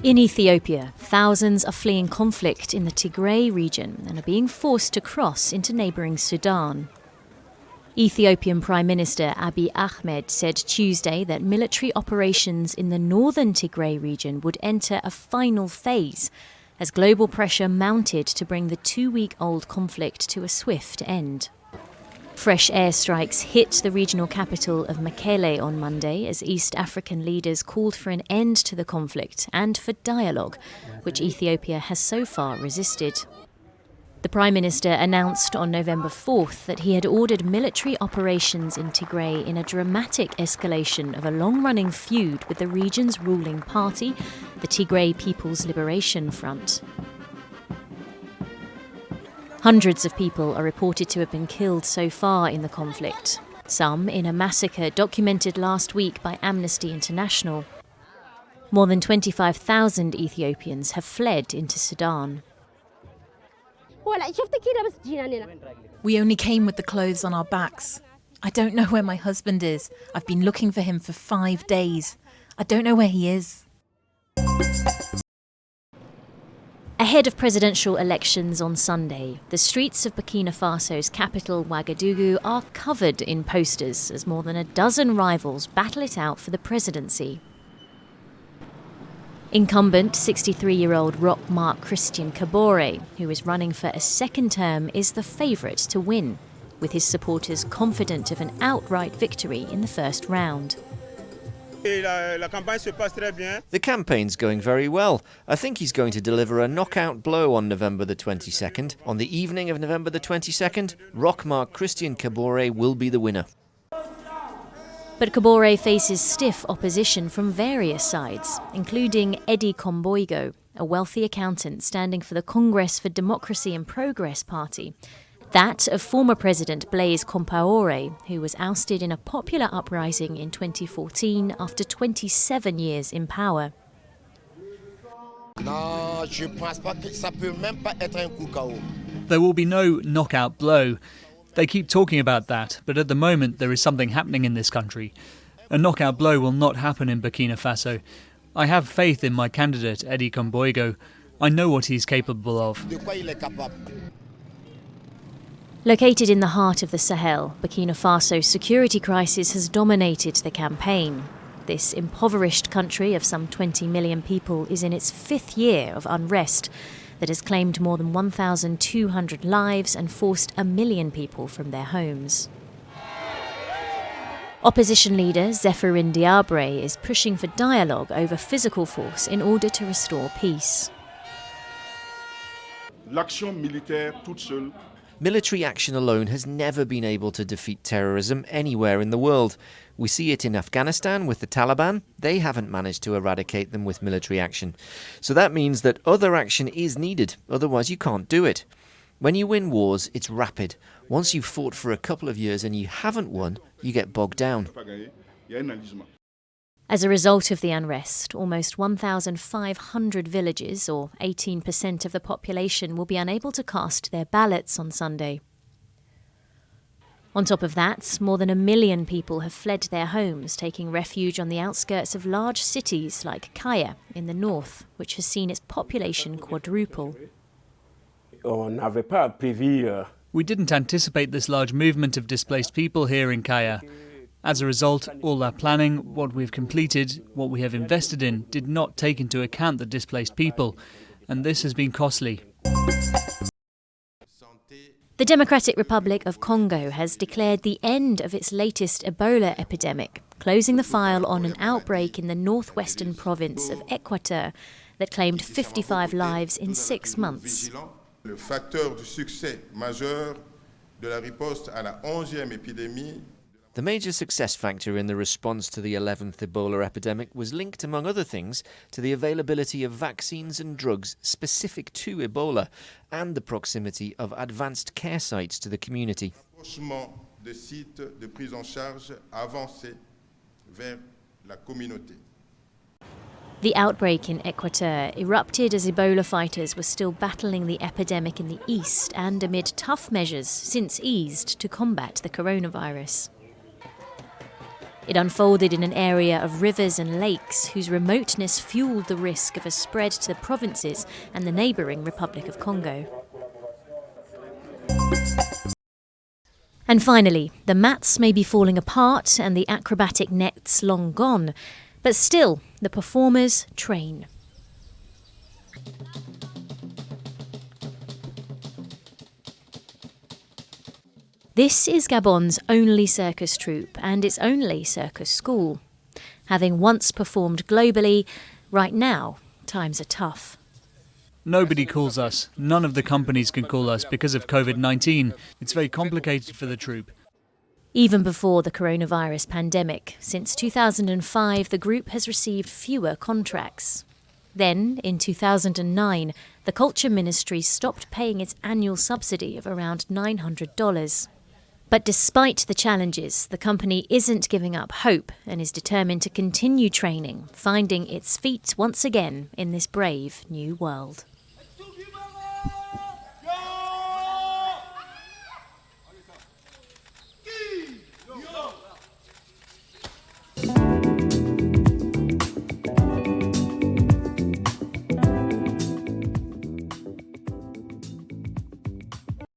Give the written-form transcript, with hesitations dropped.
In Ethiopia, thousands are fleeing conflict in the Tigray region and are being forced to cross into neighbouring Sudan. Ethiopian Prime Minister Abiy Ahmed said Tuesday that military operations in the northern Tigray region would enter a final phase as global pressure mounted to bring the 2-week-old conflict to a swift end. Fresh airstrikes hit the regional capital of Mekelle on Monday as East African leaders called for an end to the conflict and for dialogue, which Ethiopia has so far resisted. The Prime Minister announced on November 4th that he had ordered military operations in Tigray in a dramatic escalation of a long-running feud with the region's ruling party, the Tigray People's Liberation Front. Hundreds of people are reported to have been killed so far in the conflict, some in a massacre documented last week by Amnesty International. More than 25,000 Ethiopians have fled into Sudan. We only came with the clothes on our backs. I don't know where my husband is. I've been looking for him for 5 days. I don't know where he is. Ahead of presidential elections on Sunday, the streets of Burkina Faso's capital, Ouagadougou, are covered in posters as more than a dozen rivals battle it out for the presidency. Incumbent 63-year-old Roch-Marc Christian Kabore, who is running for a second term, is the favourite to win, with his supporters confident of an outright victory in the first round. The campaign's going very well. I think he's going to deliver a knockout blow on November the 22nd. On the evening of November the 22nd, Roch-Marc Christian Kabore will be the winner. But Kabore faces stiff opposition from various sides, including Eddie Komboigo, a wealthy accountant standing for the Congress for Democracy and Progress party. That of former President Blaise Compaoré, who was ousted in a popular uprising in 2014 after 27 years in power. There will be no knockout blow. They keep talking about that, but at the moment there is something happening in this country. A knockout blow will not happen in Burkina Faso. I have faith in my candidate, Eddie Komboigo. I know what he's capable of. Located in the heart of the Sahel, Burkina Faso's security crisis has dominated the campaign. This impoverished country of some 20 million people is in its 5th year of unrest that has claimed more than 1,200 lives and forced 1 million people from their homes. Opposition leader Séraphin Abessolo is pushing for dialogue over physical force in order to restore peace. Military action alone has never been able to defeat terrorism anywhere in the world. We see it in Afghanistan with the Taliban. They haven't managed to eradicate them with military action. So that means that other action is needed, otherwise you can't do it. When you win wars, it's rapid. Once you've fought for a couple of years and you haven't won, you get bogged down. As a result of the unrest, almost 1,500 villages, or 18% of the population, will be unable to cast their ballots on Sunday. On top of that, more than 1 million people have fled their homes, taking refuge on the outskirts of large cities like Kaya in the north, which has seen its population quadruple. We didn't anticipate this large movement of displaced people here in Kaya. As a result, all our planning, what we've completed, what we have invested in, did not take into account the displaced people, and this has been costly. The Democratic Republic of Congo has declared the end of its latest Ebola epidemic, closing the file on an outbreak in the northwestern province of Equateur that claimed 55 lives in 6 months. Le facteur du succès majeur de la riposte à la 11e épidémie. The major success factor in the response to the 11th Ebola epidemic was linked, among other things, to the availability of vaccines and drugs specific to Ebola and the proximity of advanced care sites to the community. Rapprochement des sites de prise en charge avancés vers la communauté. The outbreak in Equateur erupted as Ebola fighters were still battling the epidemic in the east and amid tough measures since eased to combat the coronavirus. It unfolded in an area of rivers and lakes whose remoteness fueled the risk of a spread to the provinces and the neighbouring Republic of Congo. And finally, the mats may be falling apart and the acrobatic nets long gone, but still, the performers train. This is Gabon's only circus troupe and its only circus school. Having once performed globally, right now, times are tough. Nobody calls us. None of the companies can call us because of COVID-19. It's very complicated for the troupe. Even before the coronavirus pandemic, since 2005, the group has received fewer contracts. Then, in 2009, the Culture Ministry stopped paying its annual subsidy of around $900. But despite the challenges, the company isn't giving up hope and is determined to continue training, finding its feet once again in this brave new world.